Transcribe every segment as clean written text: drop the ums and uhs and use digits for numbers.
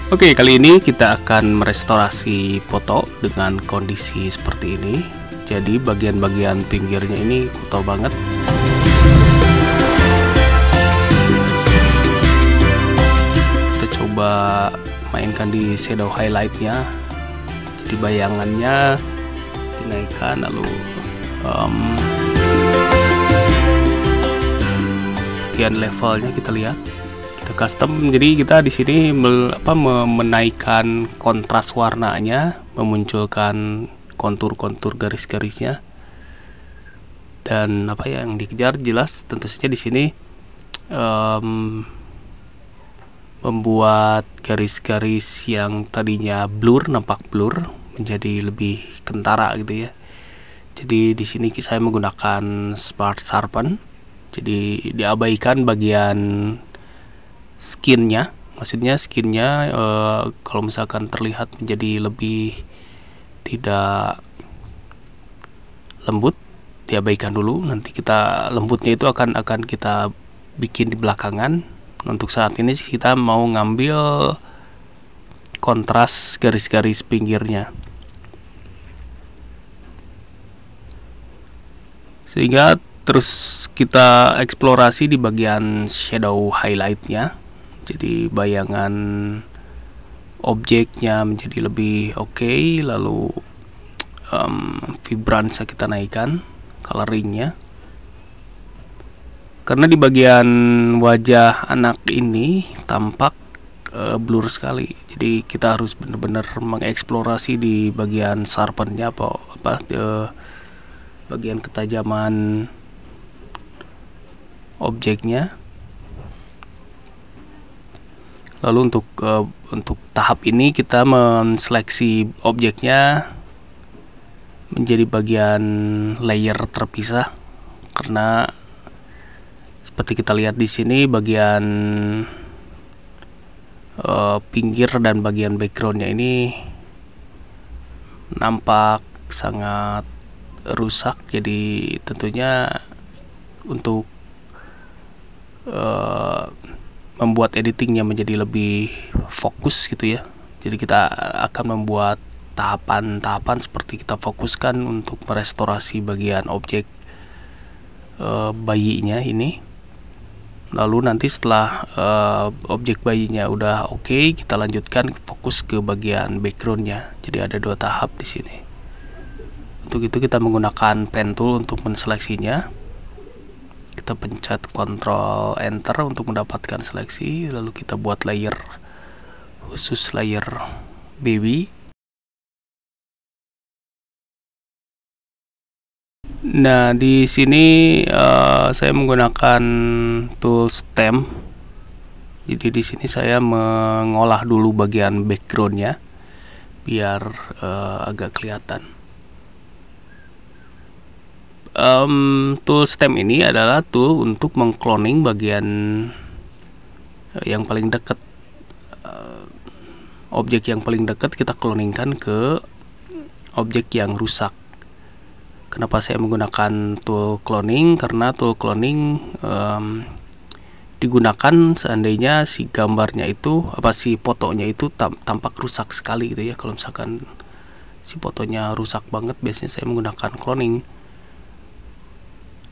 Oke, kali ini kita akan merestorasi foto dengan kondisi seperti ini. Jadi bagian-bagian pinggirnya ini kotor banget. Kita coba mainkan di shadow highlightnya. Jadi bayangannya dinaikkan, lalu bagian levelnya kita lihat. Custom, jadi kita di sini menaikkan kontras warnanya, memunculkan kontur-kontur garis-garisnya, dan apa yang dikejar jelas tentu saja di sini membuat garis-garis yang tadinya blur, nampak blur, menjadi lebih kentara gitu ya. Jadi di sini saya menggunakan Smart Sharpen, jadi diabaikan bagian skinnya, maksudnya skinnya kalau misalkan terlihat menjadi lebih tidak lembut, diabaikan dulu. Nanti kita lembutnya itu akan kita bikin di belakangan. Untuk saat ini kita mau ngambil kontras garis-garis pinggirnya, sehingga terus kita eksplorasi di bagian shadow highlightnya. Jadi bayangan objeknya menjadi lebih oke, lalu vibrance kita naikkan, coloringnya, karena di bagian wajah anak ini tampak blur sekali. Jadi kita harus benar-benar mengeksplorasi di bagian sharpennya, bagian ketajaman objeknya. Lalu untuk tahap ini kita menseleksi objeknya menjadi bagian layer terpisah, karena seperti kita lihat di sini bagian pinggir dan bagian backgroundnya ini nampak sangat rusak. Jadi tentunya untuk membuat editingnya menjadi lebih fokus gitu ya. Jadi kita akan membuat tahapan-tahapan seperti kita fokuskan untuk merestorasi bagian objek bayinya ini. Lalu nanti setelah objek bayinya udah oke, kita lanjutkan fokus ke bagian backgroundnya. Jadi ada dua tahap di sini. Untuk itu kita menggunakan pen tool untuk menseleksinya. Kita pencet Ctrl Enter untuk mendapatkan seleksi, lalu kita buat layer khusus, layer baby. Nah, di sini saya menggunakan tool stem. Jadi di sini saya mengolah dulu bagian backgroundnya biar agak kelihatan. Tool stem ini adalah tool untuk mengcloning bagian yang paling dekat, objek yang paling dekat kita cloningkan ke objek yang rusak. Kenapa saya menggunakan tool cloning? Karena tool cloning digunakan seandainya si gambarnya itu, si fotonya itu tampak rusak sekali gitu ya. Kalau misalkan si fotonya rusak banget, biasanya saya menggunakan cloning.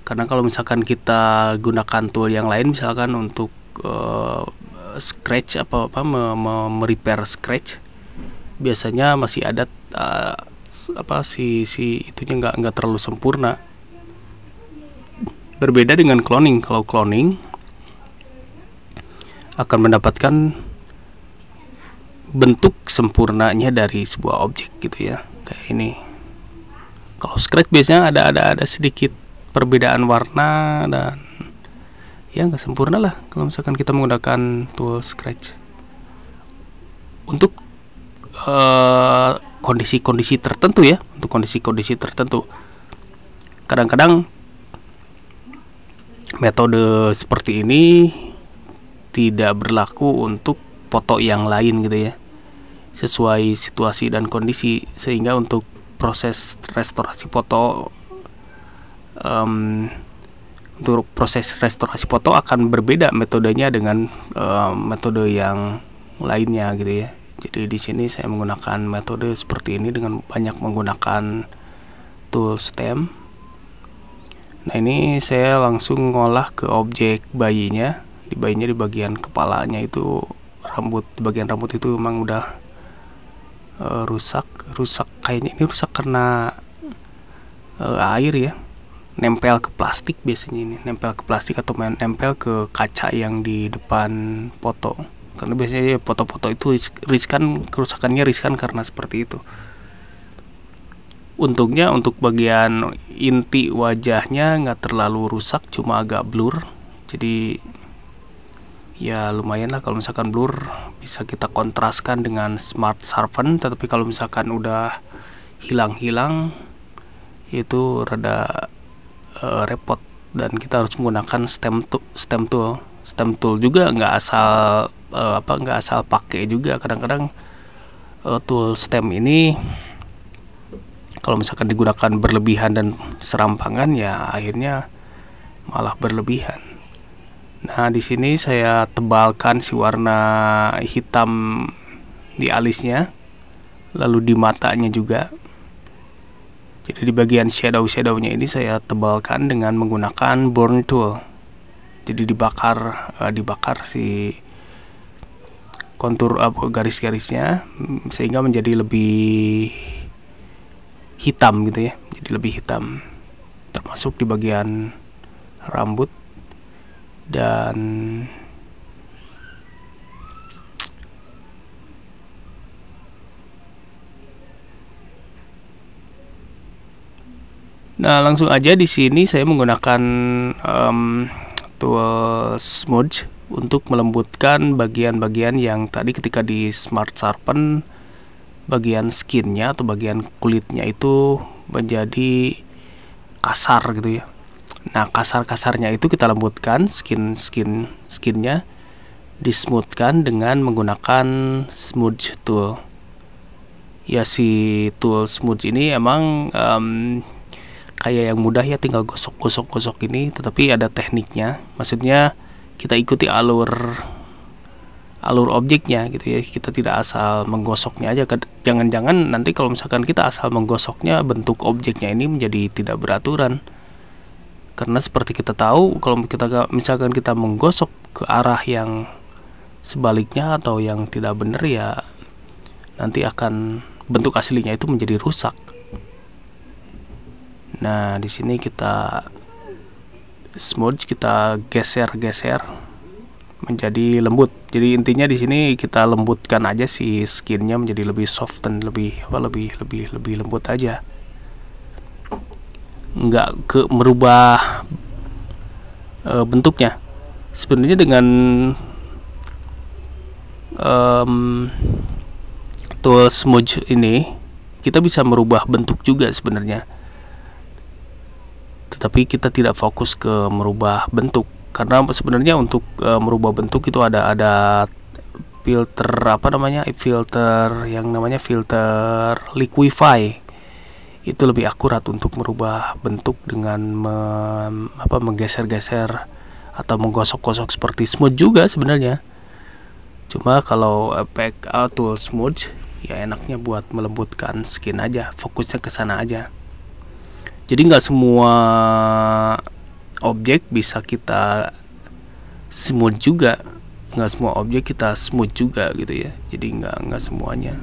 Karena kalau misalkan kita gunakan tool yang lain, misalkan untuk scratch repair scratch, biasanya masih ada si itunya nggak terlalu sempurna. Berbeda dengan cloning. Kalau cloning akan mendapatkan bentuk sempurnanya dari sebuah objek gitu ya, kayak ini. Kalau scratch biasanya ada sedikit perbedaan warna dan ya nggak sempurna lah kalau misalkan kita menggunakan tool scratch. Untuk kondisi-kondisi tertentu ya, untuk kondisi-kondisi tertentu kadang-kadang metode seperti ini tidak berlaku untuk foto yang lain gitu ya, sesuai situasi dan kondisi, sehingga untuk proses restorasi foto untuk proses restorasi foto akan berbeda metodenya dengan metode yang lainnya gitu ya. Jadi di sini saya menggunakan metode seperti ini dengan banyak menggunakan tool stem. Nah, ini saya langsung ngolah ke objek bayinya. Di bagian kepalanya itu rambut, bagian rambut itu memang udah rusak kayaknya. Ini rusak karena air ya, nempel ke plastik biasanya, ini nempel ke plastik atau nempel ke kaca yang di depan foto, karena biasanya foto-foto itu riskan, kerusakannya riskan karena seperti itu. Untungnya untuk bagian inti wajahnya nggak terlalu rusak, cuma agak blur, jadi ya lumayan lah. Kalau misalkan blur bisa kita kontraskan dengan Smart Sharpen, tetapi kalau misalkan udah hilang-hilang itu rada repot, dan kita harus menggunakan stem tool juga. Nggak asal pakai juga. Kadang-kadang tool stem ini kalau misalkan digunakan berlebihan dan serampangan, ya akhirnya malah berlebihan. Nah, di sini saya tebalkan si warna hitam di alisnya, lalu di matanya juga. Jadi di bagian shadownya ini saya tebalkan dengan menggunakan burn tool. Jadi dibakar si kontur garis-garisnya sehingga menjadi lebih hitam gitu ya. Jadi lebih hitam, termasuk di bagian rambut dan nah, langsung aja di sini saya menggunakan tool smudge untuk melembutkan bagian-bagian yang tadi ketika di Smart Sharpen bagian skinnya atau bagian kulitnya itu menjadi kasar gitu ya. Nah, kasar-kasarnya itu kita lembutkan, skinnya dismoothkan dengan menggunakan smudge tool. Ya, si tool smudge ini emang kayak yang mudah ya, tinggal gosok ini, tetapi ada tekniknya. Maksudnya kita ikuti alur objeknya gitu ya. Kita tidak asal menggosoknya aja. Jangan-jangan nanti kalau misalkan kita asal menggosoknya, bentuk objeknya ini menjadi tidak beraturan. Karena seperti kita tahu, kalau misalkan kita menggosok ke arah yang sebaliknya atau yang tidak benar, ya nanti akan bentuk aslinya itu menjadi rusak. Nah, di sini kita smudge, kita geser menjadi lembut. Jadi intinya di sini kita lembutkan aja si skinnya menjadi lebih soft dan lebih lembut aja. Nggak merubah bentuknya. Sebenarnya dengan tool smudge ini kita bisa merubah bentuk juga sebenarnya. Tetapi kita tidak fokus ke merubah bentuk, karena sebenarnya untuk merubah bentuk itu ada filter yang namanya filter liquify. Itu lebih akurat untuk merubah bentuk dengan menggeser-geser atau menggosok-gosok seperti smooth juga sebenarnya. Cuma kalau efek tool smudge ya enaknya buat melembutkan skin aja, fokusnya ke sana aja. Jadi nggak semua objek bisa kita smooth juga, nggak semua objek kita smooth juga gitu ya. Jadi nggak semuanya.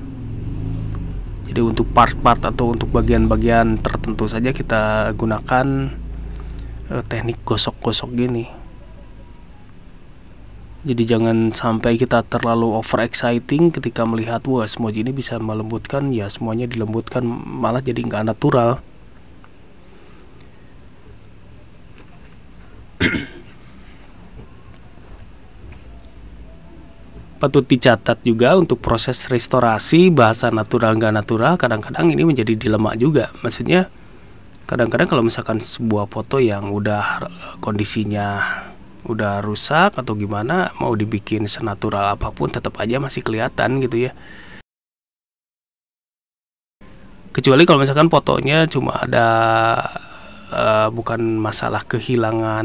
Jadi untuk part-part atau untuk bagian-bagian tertentu saja kita gunakan teknik gosok-gosok gini. Jadi jangan sampai kita terlalu over exciting ketika melihat wah smudge ini bisa melembutkan, ya semuanya dilembutkan, malah jadi nggak natural. Patut dicatat juga untuk proses restorasi bahasa natural nggak natural, kadang-kadang ini menjadi dilema juga. Maksudnya kadang-kadang kalau misalkan sebuah foto yang udah kondisinya udah rusak atau gimana, mau dibikin senatural apapun tetap aja masih kelihatan gitu ya. Kecuali kalau misalkan fotonya cuma ada bukan masalah kehilangan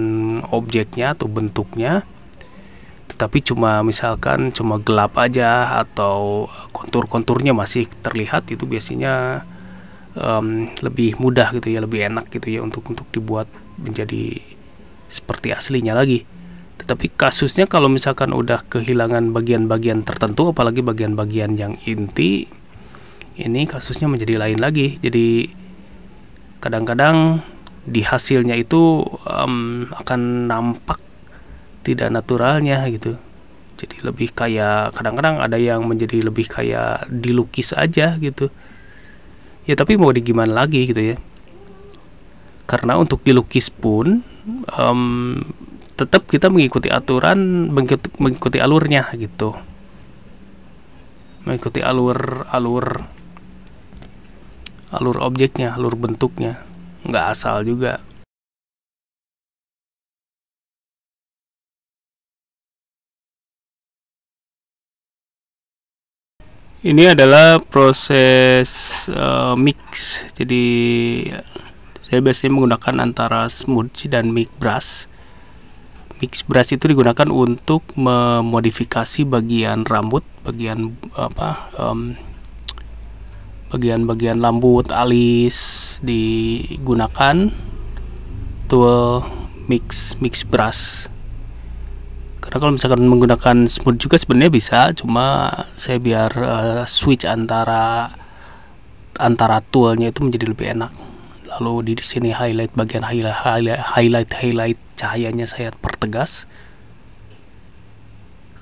objeknya atau bentuknya, tetapi misalkan cuma gelap aja atau kontur-konturnya masih terlihat, itu biasanya lebih mudah gitu ya, lebih enak gitu ya untuk dibuat menjadi seperti aslinya lagi. Tetapi kasusnya kalau misalkan udah kehilangan bagian-bagian tertentu, apalagi bagian-bagian yang inti, ini kasusnya menjadi lain lagi. Jadi kadang-kadang di hasilnya itu akan nampak tidak naturalnya gitu. Jadi lebih kayak, kadang-kadang ada yang menjadi lebih kayak dilukis aja gitu. Ya tapi mau di gimana lagi gitu ya. Karena untuk dilukis pun tetap kita mengikuti aturan, mengikuti alurnya gitu. Mengikuti alur objeknya, alur bentuknya. Nggak asal juga. Ini adalah proses mix. Jadi saya biasanya menggunakan antara smudge dan mix brush. Mix brush itu digunakan untuk memodifikasi bagian rambut, bagian rambut, alis, digunakan tool mix brush. Karena kalau misalkan menggunakan smooth juga sebenarnya bisa, cuma saya biar switch antara toolnya itu menjadi lebih enak. Lalu di sini highlight, bagian highlight cahayanya saya pertegas.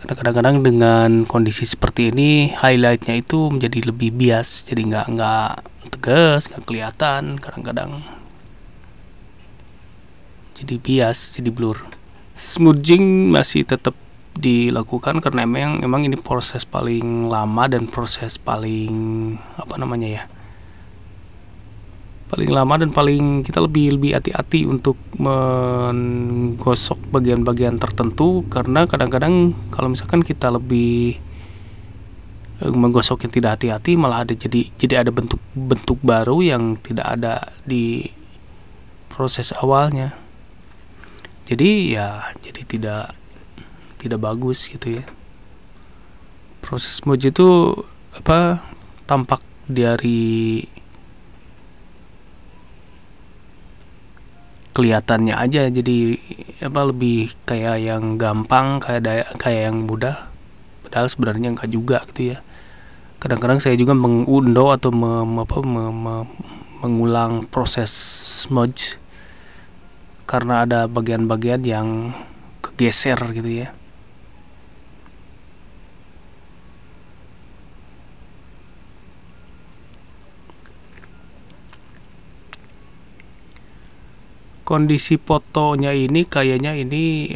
Karena kadang-kadang dengan kondisi seperti ini highlightnya itu menjadi lebih bias, jadi nggak tegas, nggak kelihatan. Kadang-kadang jadi bias, jadi blur. Smudging masih tetap dilakukan karena memang ini proses paling lama dan proses paling paling lama dan paling kita lebih hati-hati untuk menggosok bagian-bagian tertentu, karena kadang-kadang kalau misalkan kita lebih menggosok yang tidak hati-hati, malah jadi ada bentuk baru yang tidak ada di proses awalnya. Jadi tidak bagus gitu ya. Proses smudge itu tampak dari kelihatannya aja, jadi lebih kayak yang gampang, kayak yang mudah, padahal sebenarnya enggak juga gitu ya. Kadang-kadang saya juga mengundo atau mengulang proses smudge karena ada bagian-bagian yang kegeser gitu ya. Kondisi fotonya ini kayaknya ini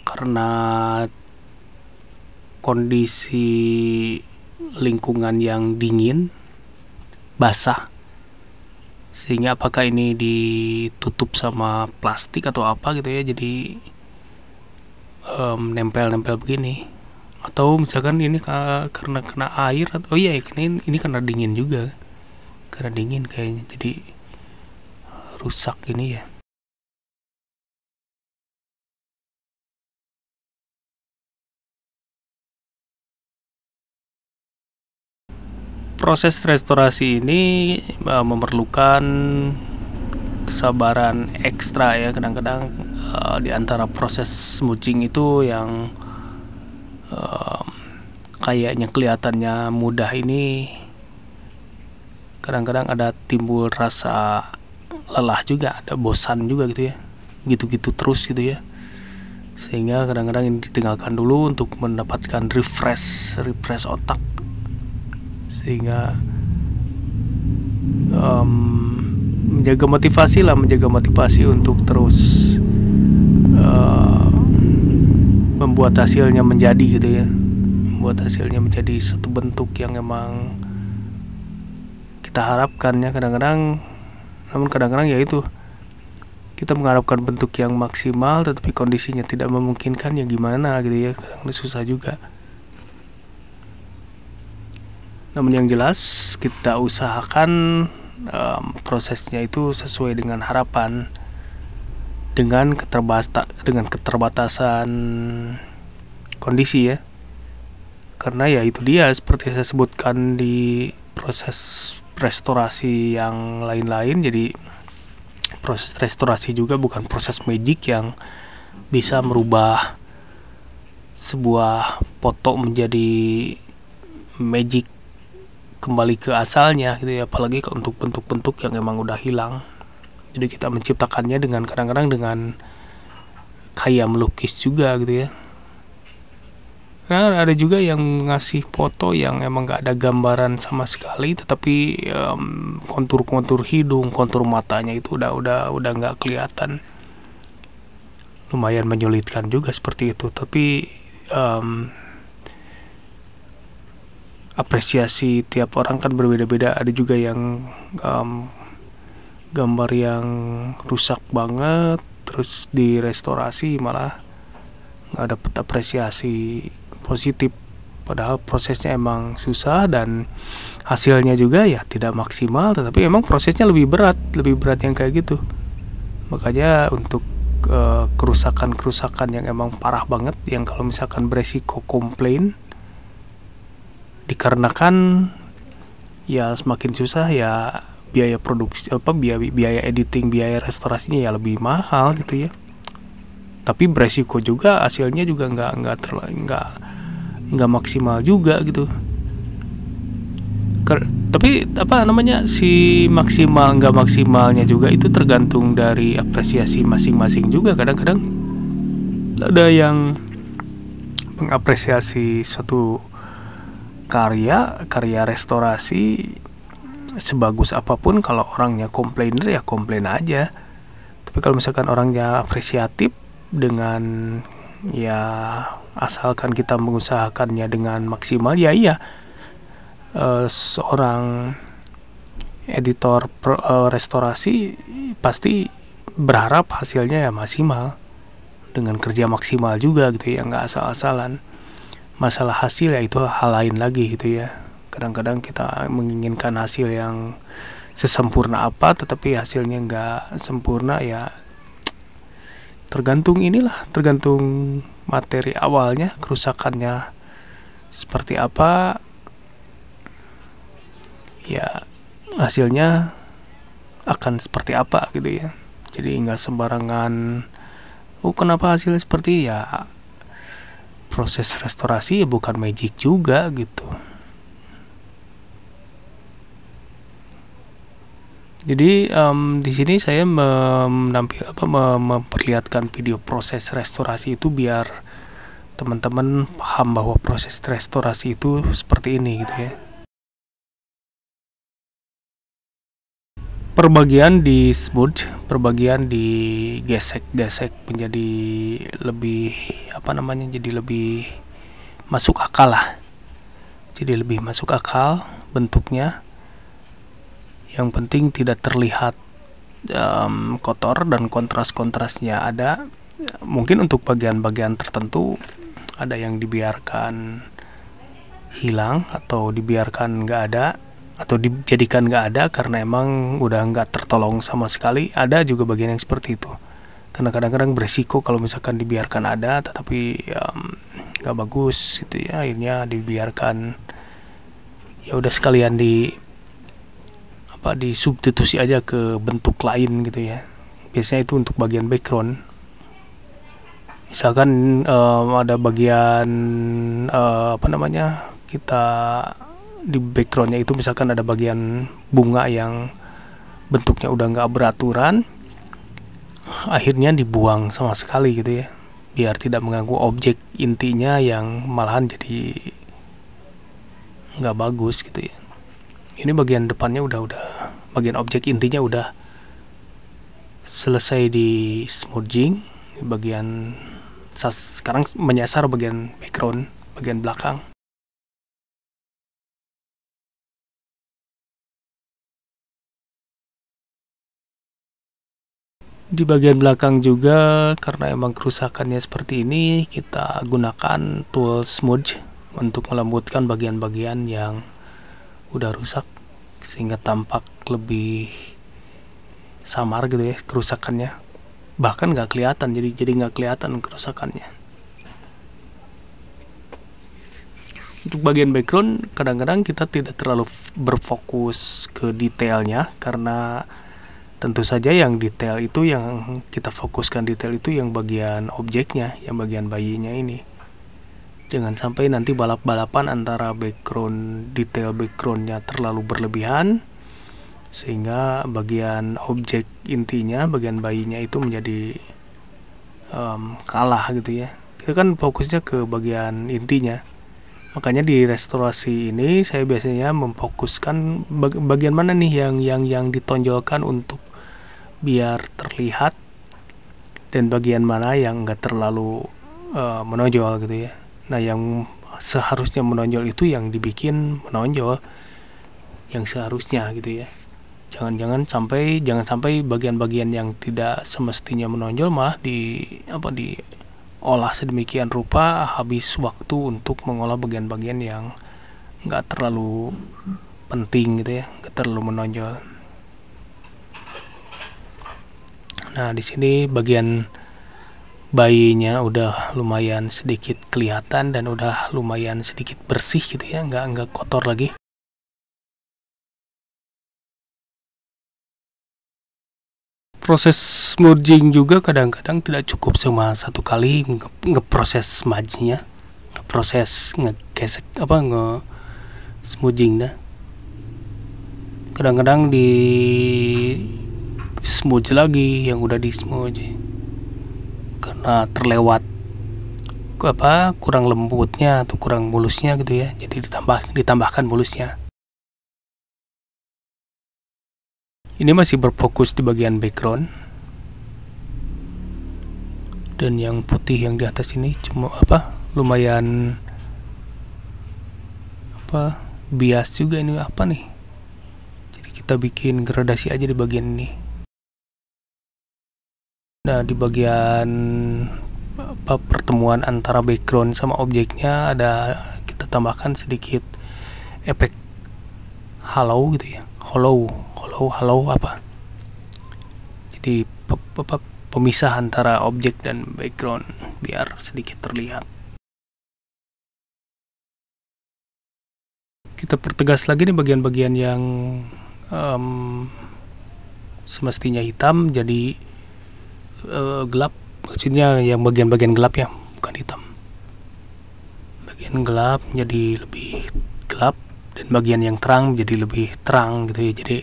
karena kondisi lingkungan yang dingin, basah, sehingga apakah ini ditutup sama plastik atau apa gitu ya, jadi nempel-nempel begini. Atau misalkan ini karena kena air, atau iya ini karena dingin juga, karena dingin kayaknya jadi rusak ini ya. Proses restorasi ini memerlukan kesabaran ekstra ya. Kadang-kadang di antara proses smudging itu yang kayaknya kelihatannya mudah ini, kadang-kadang ada timbul rasa lelah juga, ada bosan juga gitu ya, gitu-gitu terus gitu ya, sehingga kadang-kadang ini ditinggalkan dulu untuk mendapatkan refresh otak, sehingga menjaga motivasi untuk terus membuat hasilnya menjadi gitu ya, membuat hasilnya menjadi satu bentuk yang emang kita harapkan ya. Namun kadang-kadang ya itu, kita mengharapkan bentuk yang maksimal tetapi kondisinya tidak memungkinkan, ya gimana gitu ya, kadang-kadang susah juga. Namun yang jelas kita usahakan prosesnya itu sesuai dengan harapan, dengan keterbatasan kondisi ya. karena ya itu dia seperti saya sebutkan di proses restorasi yang lain-lain. Jadi proses restorasi juga bukan proses magic yang bisa merubah sebuah foto menjadi magic kembali ke asalnya gitu ya, apalagi untuk bentuk-bentuk yang emang udah hilang. Jadi kita menciptakannya dengan kadang-kadang dengan kayak melukis juga gitu ya. Karena ada juga yang ngasih foto yang emang gak ada gambaran sama sekali, tetapi kontur-kontur hidung, kontur matanya itu udah nggak kelihatan. Lumayan menyulitkan juga seperti itu, tapi apresiasi tiap orang kan berbeda-beda. Ada juga yang gambar yang rusak banget terus direstorasi malah nggak dapet apresiasi positif, padahal prosesnya emang susah dan hasilnya juga ya tidak maksimal, tetapi emang prosesnya lebih berat yang kayak gitu. Makanya untuk kerusakan yang emang parah banget, yang kalau misalkan beresiko komplain dikarenakan ya semakin susah ya, biaya produksi biaya editing, biaya restorasinya ya lebih mahal gitu ya. Tapi beresiko juga hasilnya juga nggak maksimal juga gitu. Tapi apa namanya, si maksimal nggak maksimalnya juga itu tergantung dari apresiasi masing-masing juga. Kadang-kadang ada yang mengapresiasi suatu karya restorasi sebagus apapun, kalau orangnya komplainer ya komplain aja. Tapi kalau misalkan orangnya apresiatif dengan ya asalkan kita mengusahakannya dengan maksimal, ya iya, seorang editor restorasi pasti berharap hasilnya ya maksimal, dengan kerja maksimal juga gitu ya, nggak asal-asalan. Masalah hasil ya itu hal lain lagi gitu ya. Kadang-kadang kita menginginkan hasil yang sesempurna apa, tetapi hasilnya nggak sempurna ya. Tergantung materi awalnya, kerusakannya seperti apa, ya hasilnya akan seperti apa gitu ya. Jadi nggak sembarangan, kenapa hasilnya seperti ya, proses restorasi ya bukan magic juga gitu. Jadi di sini saya memperlihatkan video proses restorasi itu biar teman-teman paham bahwa proses restorasi itu seperti ini gitu ya. Perbagian di smooth, perbagian di gesek menjadi lebih jadi lebih masuk akal lah. Jadi lebih masuk akal bentuknya. Yang penting tidak terlihat kotor dan kontras-kontrasnya ada. Mungkin untuk bagian-bagian tertentu ada yang dibiarkan hilang atau dibiarkan nggak ada, atau dijadikan nggak ada karena emang udah nggak tertolong sama sekali. Ada juga bagian yang seperti itu, karena kadang-kadang beresiko kalau misalkan dibiarkan ada tetapi nggak bagus gitu ya, akhirnya dibiarkan, ya udah sekalian disubstitusi aja ke bentuk lain gitu ya. Biasanya itu untuk bagian background. Misalkan ada bagian kita di backgroundnya itu misalkan ada bagian bunga yang bentuknya udah nggak beraturan, akhirnya dibuang sama sekali gitu ya, biar tidak mengganggu objek intinya yang malahan jadi nggak bagus gitu ya. Ini bagian depannya udah bagian objek intinya udah selesai di smudging. Bagian sekarang menyasar bagian background, bagian belakang. Di bagian belakang juga karena emang kerusakannya seperti ini, kita gunakan tool smudge untuk melembutkan bagian-bagian yang udah rusak sehingga tampak lebih samar gitu ya kerusakannya, bahkan nggak kelihatan, jadi nggak kelihatan kerusakannya. Untuk bagian background kadang-kadang kita tidak terlalu berfokus ke detailnya, karena tentu saja yang detail itu yang kita fokuskan, detail itu yang bagian objeknya, yang bagian bayinya ini. Jangan sampai nanti balap-balapan antara background, detail backgroundnya terlalu berlebihan sehingga bagian objek intinya, bagian bayinya itu menjadi kalah gitu ya. Kita kan fokusnya ke bagian intinya. Makanya di restorasi ini saya biasanya memfokuskan bagian mana nih yang ditonjolkan untuk biar terlihat, dan bagian mana yang enggak terlalu menonjol gitu ya. Nah, yang seharusnya menonjol itu yang dibikin menonjol, yang seharusnya gitu ya. Jangan sampai bagian-bagian yang tidak semestinya menonjol malah diolah sedemikian rupa, habis waktu untuk mengolah bagian-bagian yang nggak terlalu penting gitu ya, nggak terlalu menonjol. Nah, di sini bagian bayinya udah lumayan sedikit kelihatan dan udah lumayan sedikit bersih gitu ya, nggak kotor lagi. Proses smudging juga kadang-kadang tidak cukup cuma satu kali ngeproses smudge-nya, ngeproses ngegesek smudging dah. Kadang-kadang di smudge lagi yang udah di smudge karena terlewat kurang lembutnya atau kurang mulusnya gitu ya, jadi ditambahkan mulusnya. Ini masih berfokus di bagian background, dan yang putih yang di atas ini cuma lumayan bias juga ini nih. Jadi kita bikin gradasi aja di bagian ini. Nah, di bagian pertemuan antara background sama objeknya kita tambahkan sedikit efek hollow gitu ya, hollow jadi pemisah antara objek dan background biar sedikit terlihat. Kita pertegas lagi nih bagian-bagian yang semestinya hitam jadi gelap, maksudnya yang bagian-bagian gelap ya, bukan hitam. Bagian gelap jadi lebih gelap dan bagian yang terang jadi lebih terang gitu ya. Jadi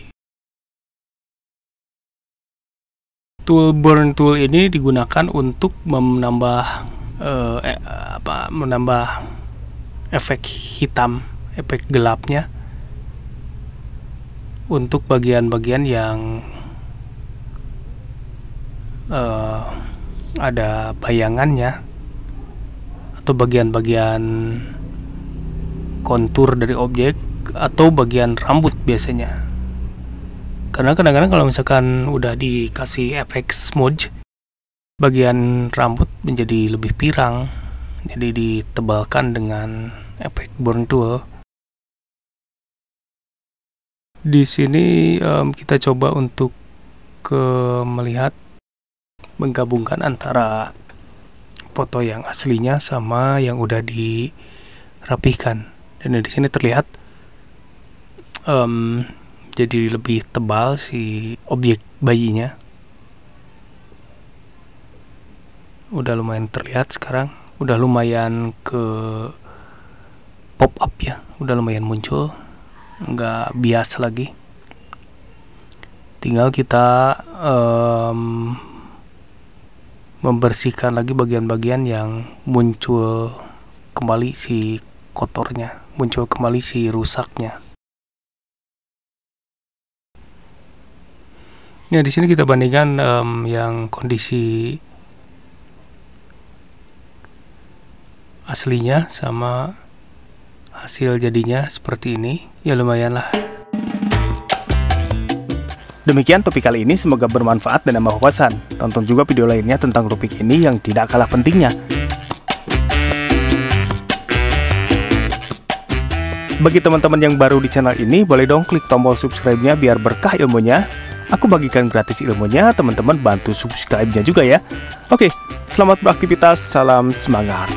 burn tool ini digunakan untuk menambah efek hitam, efek gelapnya untuk bagian-bagian yang ada bayangannya atau bagian-bagian kontur dari objek atau bagian rambut biasanya. Karena kadang-kadang kalau misalkan udah dikasih efek smudge, bagian rambut menjadi lebih pirang, jadi ditebalkan dengan efek burn tool. Di sini kita coba untuk melihat menggabungkan antara foto yang aslinya sama yang udah dirapihkan, dan di sini terlihat jadi lebih tebal si objek bayinya. Udah lumayan terlihat sekarang, udah lumayan ke pop up ya, udah lumayan muncul, nggak bias lagi. Tinggal kita membersihkan lagi bagian-bagian yang muncul kembali si kotornya, muncul kembali si rusaknya. Ya, di sini kita bandingkan yang kondisi aslinya sama hasil jadinya seperti ini. Ya lumayan lah. Demikian topik kali ini, semoga bermanfaat dan nambah wawasan. Tonton juga video lainnya tentang topik ini yang tidak kalah pentingnya. Bagi teman-teman yang baru di channel ini, boleh dong klik tombol subscribe-nya biar berkah ilmunya. Aku bagikan gratis ilmunya, teman-teman bantu subscribe-nya juga ya. Oke, selamat beraktivitas, salam semangat.